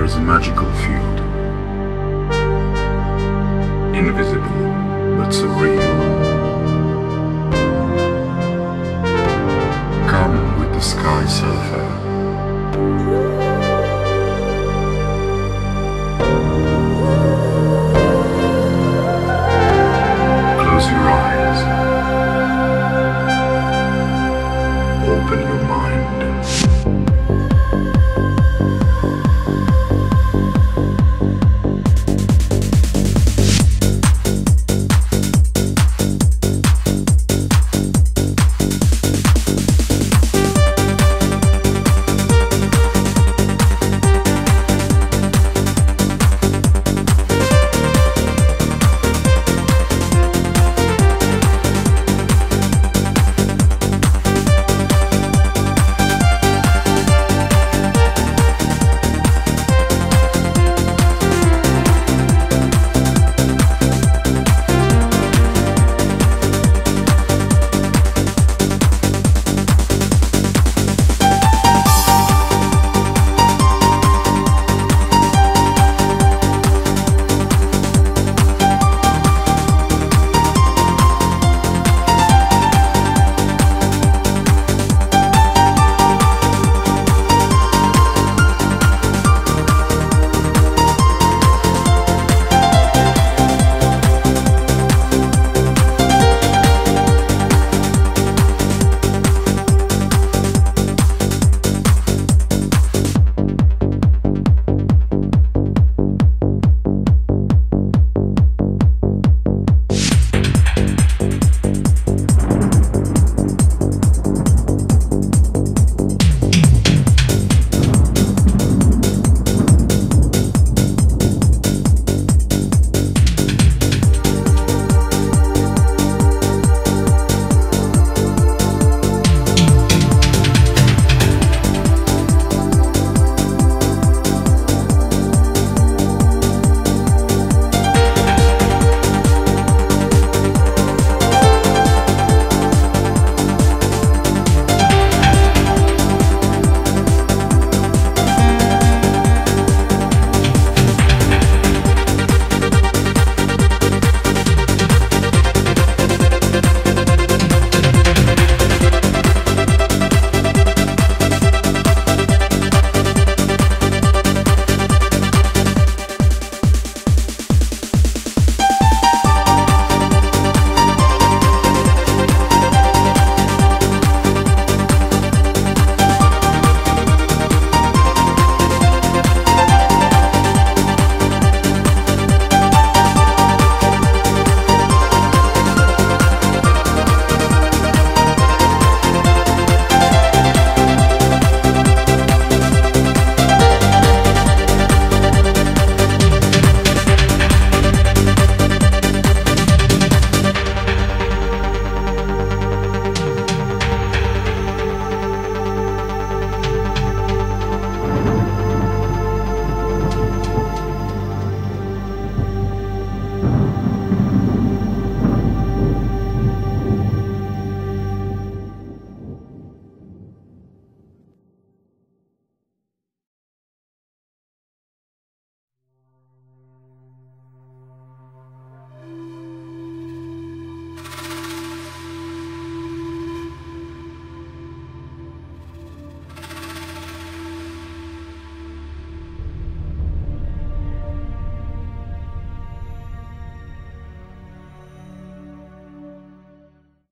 There's a magical field, invisible but surreal. Come with the Sky Surfer. Close your eyes. Open your mind.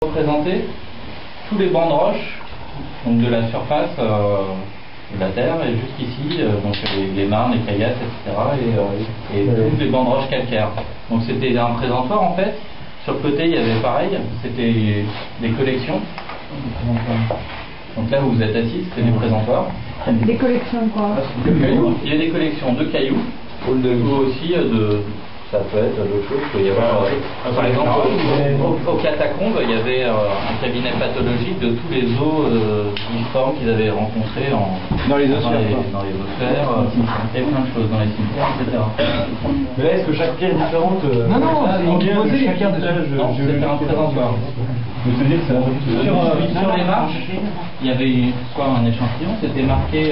Représenter tous les bancs de roches, donc de la surface de la terre et jusqu'ici, donc les marnes, les caillasses, etc. et tous les bancs de roches calcaires. Donc c'était un présentoir en fait. Sur le côté il y avait pareil, c'était des collections. Donc là où vous êtes assis, c'était des présentoirs. Des collections quoi? Il y a des collections de cailloux, ou aussi de... Ça peut être d'autres choses. Il peut y avoir, par exemple, au catacombe, il y avait un cabinet pathologique de tous les os difformes qu'ils avaient rencontrés dans les ossuaires. Il y a plein de choses dans les cimetières, etc. Mais là, est-ce que chaque pierre est différente? Non, c'est composé. chacun des c'était un présentoir. Sur les marches, il y avait un échantillon, c'était marqué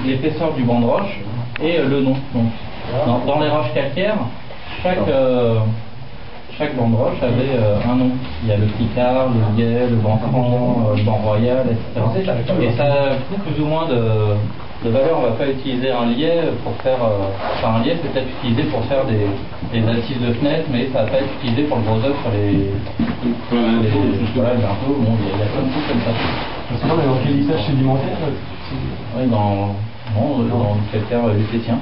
l'épaisseur du banc de roche et le nom. Donc, dans les roches calcaires, chaque banc de roche avait un nom. Il y a le Picard, le Guet, le banc franc, le banc royal, etc. Et ça a plus ou moins de valeur. On ne va pas utiliser un liais pour faire... un liais c'est peut-être utilisé pour faire des assises de fenêtres, mais ça ne va pas être utilisé pour le gros œuvre sur les linteaux. Bon, il y a plein de trucs comme ça. C'est vrai, mais dans quel lissage sédimentaire Oui, dans le calcaire lucétien.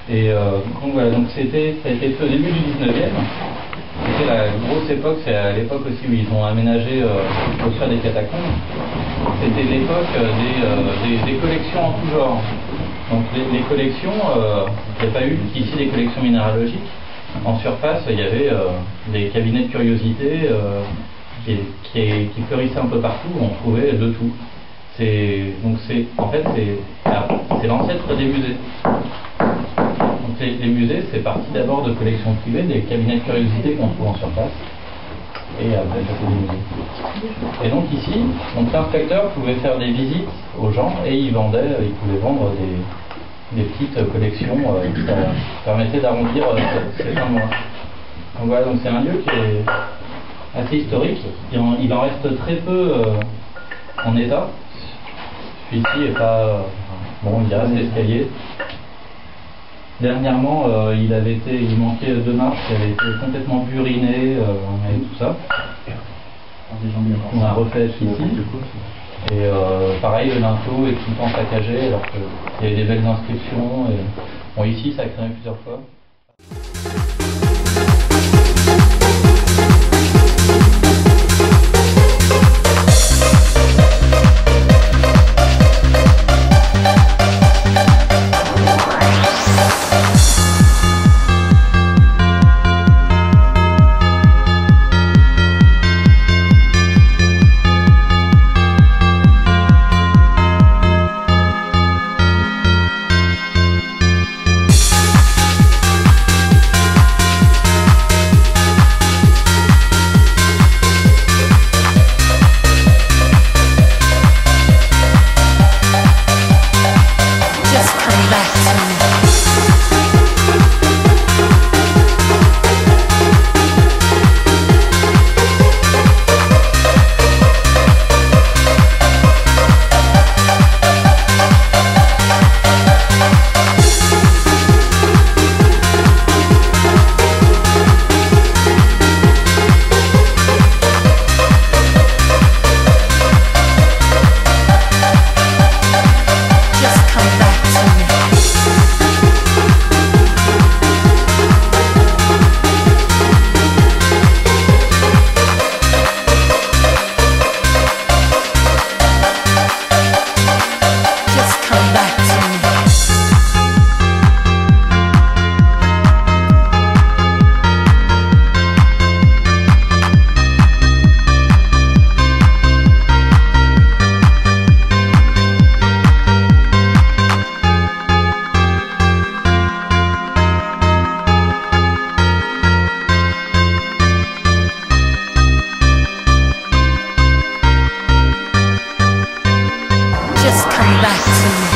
Et donc voilà, donc ça a été fait au début du 19e. C'était la grosse époque, c'est à l'époque aussi où ils ont aménagé pour faire des catacombes. C'était l'époque des collections en tout genre. Donc les collections, il n'y a pas eu ici des collections minéralogiques. En surface, il y avait des cabinets de curiosités qui fleurissaient un peu partout, où on trouvait de tout. En fait, c'est l'ancêtre des musées. Donc les musées, c'est parti d'abord de collections privées, des cabinets de curiosité qu'on trouve en surface, et après ça fait des musées. Et donc ici, l'inspecteur pouvait faire des visites aux gens et il pouvait vendre des petites collections qui permettaient d'arrondir ces fins de mois. Donc voilà, donc c'est un lieu qui est assez historique. Il en reste très peu en état. Ici est pas bon, il reste l'escalier. Dernièrement, il manquait 2 marches qui avaient été complètement burinées et tout ça. On a refait ici. Et pareil, le linteau est tout le temps saccagé alors qu'il y avait des belles inscriptions. Bon, ici, ça a cramé plusieurs fois. Just come back to me.